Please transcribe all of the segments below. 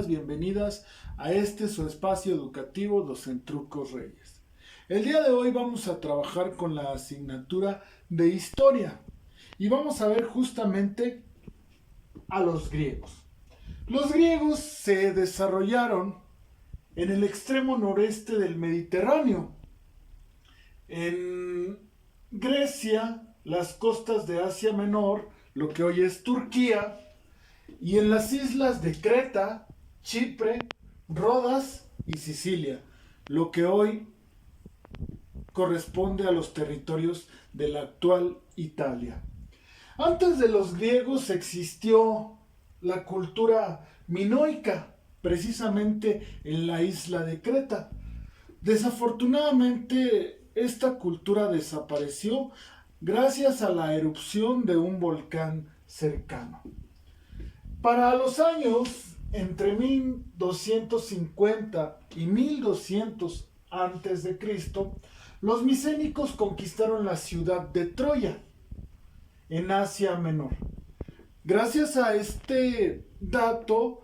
bienvenidas a su espacio educativo Los Centrucos Reyes. El día de hoy vamos a trabajar con la asignatura de Historia y vamos a ver justamente a los griegos. Los griegos se desarrollaron en el extremo noreste del Mediterráneo, en Grecia, las costas de Asia Menor, lo que hoy es Turquía, y en las islas de Creta, Chipre, Rodas y Sicilia, lo que hoy corresponde a los territorios de la actual Italia. Antes de los griegos existió la cultura minoica, precisamente en la isla de Creta. Desafortunadamente, esta cultura desapareció gracias a la erupción de un volcán cercano. Para los años entre 1250 y 1200 a.C., los micénicos conquistaron la ciudad de Troya, en Asia Menor. Gracias a este dato,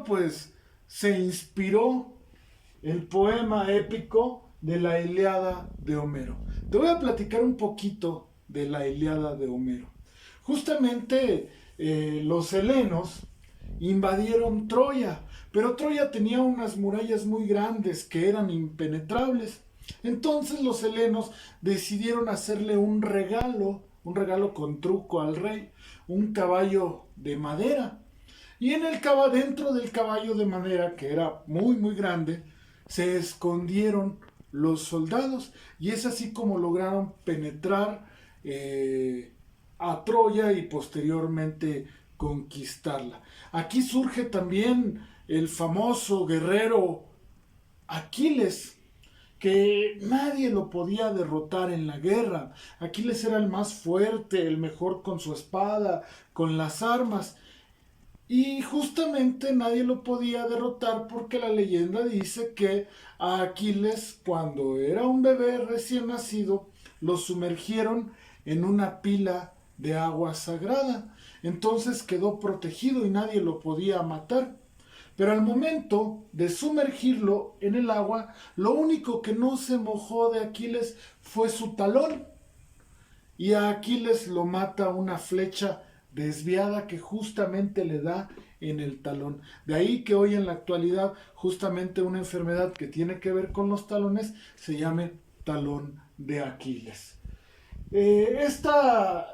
pues se inspiró el poema épico de la Ilíada de Homero. Te voy a platicar un poquito de la Ilíada de Homero. Justamente los helenos invadieron Troya, pero Troya tenía unas murallas muy grandes que eran impenetrables. Entonces los helenos decidieron hacerle un regalo con truco al rey, un caballo de madera. Y dentro del caballo de madera, que era muy grande, se escondieron los soldados, y es así como lograron penetrar a Troya y posteriormente conquistarla. Aquí surge también el famoso guerrero Aquiles, que nadie lo podía derrotar en la guerra. Aquiles era el más fuerte, el mejor con su espada, con las armas. Y justamente nadie lo podía derrotar porque la leyenda dice que a Aquiles, cuando era un bebé recién nacido, lo sumergieron en una pila de agua sagrada. Entonces quedó protegido y nadie lo podía matar. Pero al momento de sumergirlo en el agua, lo único que no se mojó de Aquiles fue su talón. Y a Aquiles lo mata una flecha desviada que justamente le da en el talón. De ahí que hoy en la actualidad justamente una enfermedad que tiene que ver con los talones se llame talón de Aquiles. Estas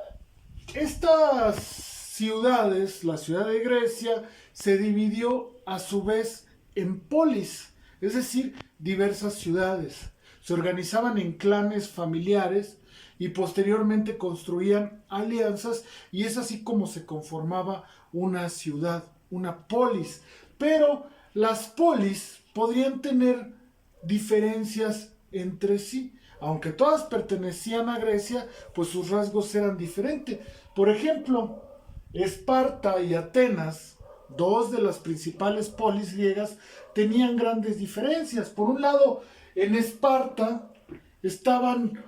ciudades, la ciudad de Grecia, se dividió a su vez en polis, es decir, diversas ciudades. Se organizaban en clanes familiares y posteriormente construían alianzas, y es así como se conformaba una ciudad, una polis. Pero las polis podrían tener diferencias entre sí. Aunque todas pertenecían a Grecia, pues sus rasgos eran diferentes. Por ejemplo, Esparta y Atenas, dos de las principales polis griegas, tenían grandes diferencias. Por un lado, en Esparta estaban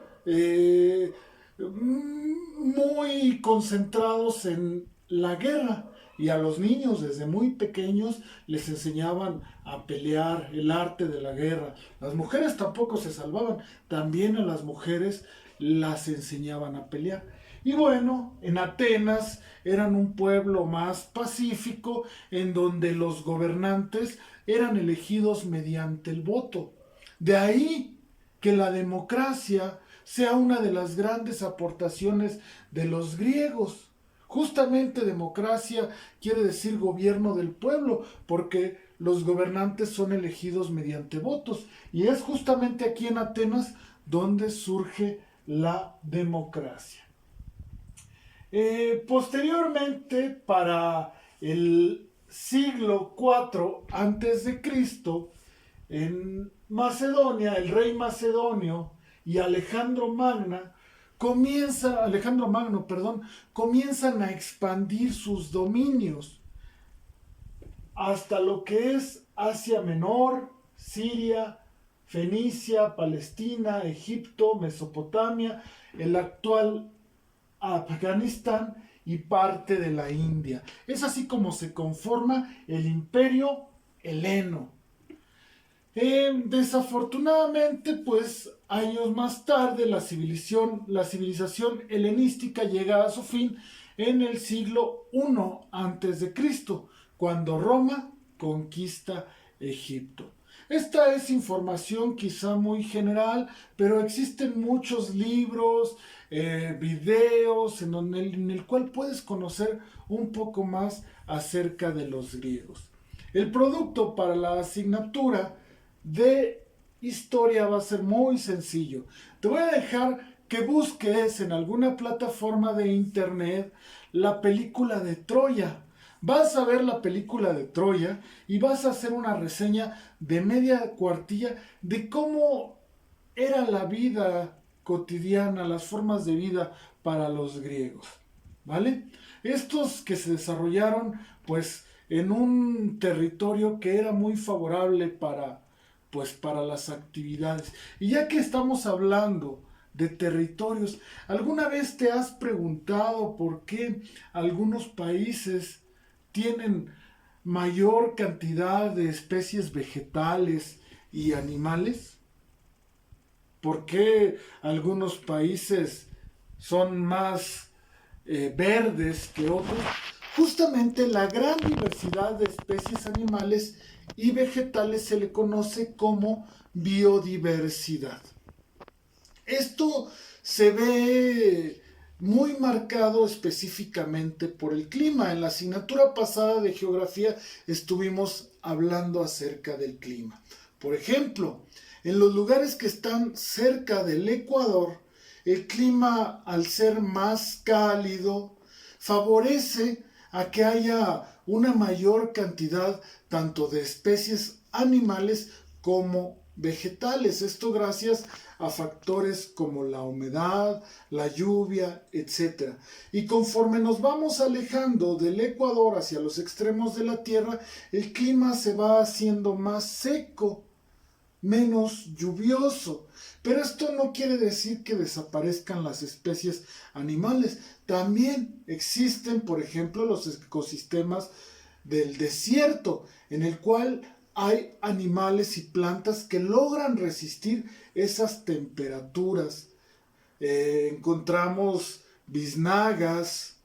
muy concentrados en la guerra, y a los niños desde muy pequeños les enseñaban a pelear, el arte de la guerra. Las mujeres tampoco se salvaban, también a las mujeres las enseñaban a pelear. Y en Atenas eran un pueblo más pacífico, en donde los gobernantes eran elegidos mediante el voto. De ahí que la democracia sea una de las grandes aportaciones de los griegos. Justamente democracia quiere decir gobierno del pueblo, porque los gobernantes son elegidos mediante votos. Y es justamente aquí en Atenas donde surge la democracia. Posteriormente, para el siglo IV a.C., en Macedonia, el rey macedonio y Alejandro Magno, comienzan a expandir sus dominios hasta lo que es Asia Menor, Siria, Fenicia, Palestina, Egipto, Mesopotamia, el actual Afganistán y parte de la India. Es así como se conforma el imperio heleno. Desafortunadamente, pues años más tarde, la civilización helenística llega a su fin en el siglo I antes de Cristo, cuando Roma conquista Egipto. Esta es información quizá muy general, pero existen muchos libros, videos en el cual puedes conocer un poco más acerca de los griegos. El producto para la asignatura de historia va a ser muy sencillo. Te voy a dejar que busques en alguna plataforma de internet la película de Troya. Vas a ver la película de Troya y vas a hacer una reseña de media cuartilla de cómo era la vida cotidiana, las formas de vida para los griegos, ¿vale? Estos que se desarrollaron pues en un territorio que era muy favorable para las actividades. Y ya que estamos hablando de territorios, ¿alguna vez te has preguntado por qué algunos países tienen mayor cantidad de especies vegetales y animales? ¿Por qué algunos países son más verdes que otros? Justamente la gran diversidad de especies animales y vegetales se le conoce como biodiversidad. Esto se ve muy marcado específicamente por el clima. En la asignatura pasada de geografía estuvimos hablando acerca del clima. Por ejemplo, en los lugares que están cerca del Ecuador, el clima, al ser más cálido, favorece a que haya una mayor cantidad tanto de especies animales como vegetales. Esto gracias a factores como la humedad, la lluvia, etc. Y conforme nos vamos alejando del Ecuador hacia los extremos de la Tierra, el clima se va haciendo más seco, menos lluvioso. Pero esto no quiere decir que desaparezcan las especies animales. También existen, por ejemplo, los ecosistemas del desierto, en el cual hay animales y plantas que logran resistir esas temperaturas. Encontramos biznagas,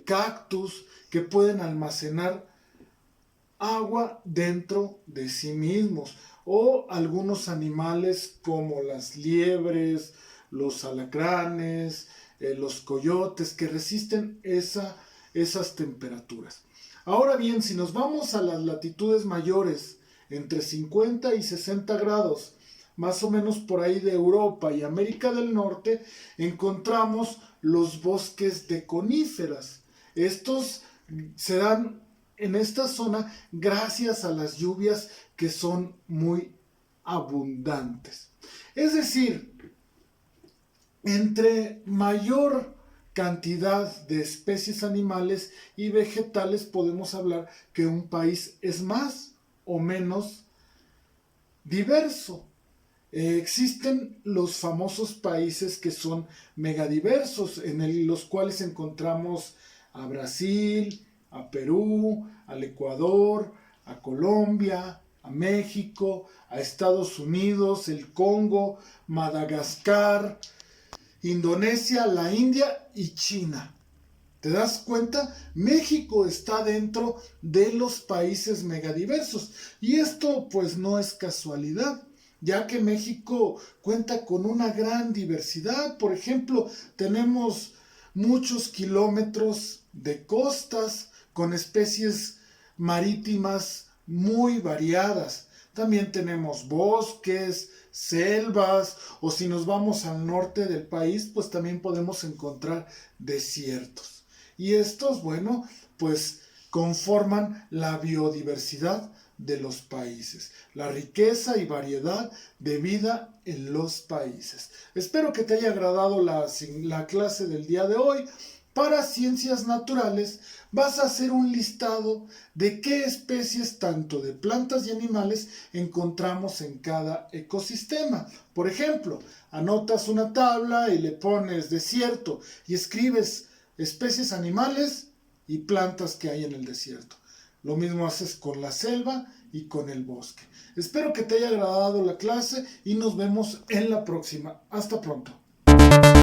cactus que pueden almacenar agua dentro de sí mismos, o algunos animales como las liebres, los alacranes, los coyotes que resisten esas temperaturas. Ahora bien, si nos vamos a las latitudes mayores, entre 50 y 60 grados, más o menos por ahí de Europa y América del Norte, encontramos los bosques de coníferas. Estos se dan en esta zona gracias a las lluvias que son muy abundantes. Es decir, entre mayor cantidad de especies animales y vegetales podemos hablar que un país es más o menos diverso. Existen los famosos países que son megadiversos, los cuales encontramos a Brasil, a Perú, al Ecuador, a Colombia, a México, a Estados Unidos, el Congo, Madagascar, Indonesia, la India y China. ¿Te das cuenta? México está dentro de los países megadiversos. Y esto pues no es casualidad, ya que México cuenta con una gran diversidad. Por ejemplo, tenemos muchos kilómetros de costas con especies marítimas muy variadas. También tenemos bosques, selvas, o si nos vamos al norte del país, pues también podemos encontrar desiertos. Y estos, bueno, pues conforman la biodiversidad de los países, la riqueza y variedad de vida en los países. Espero que te haya agradado la clase del día de hoy. Para ciencias naturales vas a hacer un listado de qué especies tanto de plantas y animales encontramos en cada ecosistema. Por ejemplo, anotas una tabla y le pones desierto y escribes especies animales y plantas que hay en el desierto. Lo mismo haces con la selva y con el bosque. Espero que te haya agradado la clase y nos vemos en la próxima. Hasta pronto.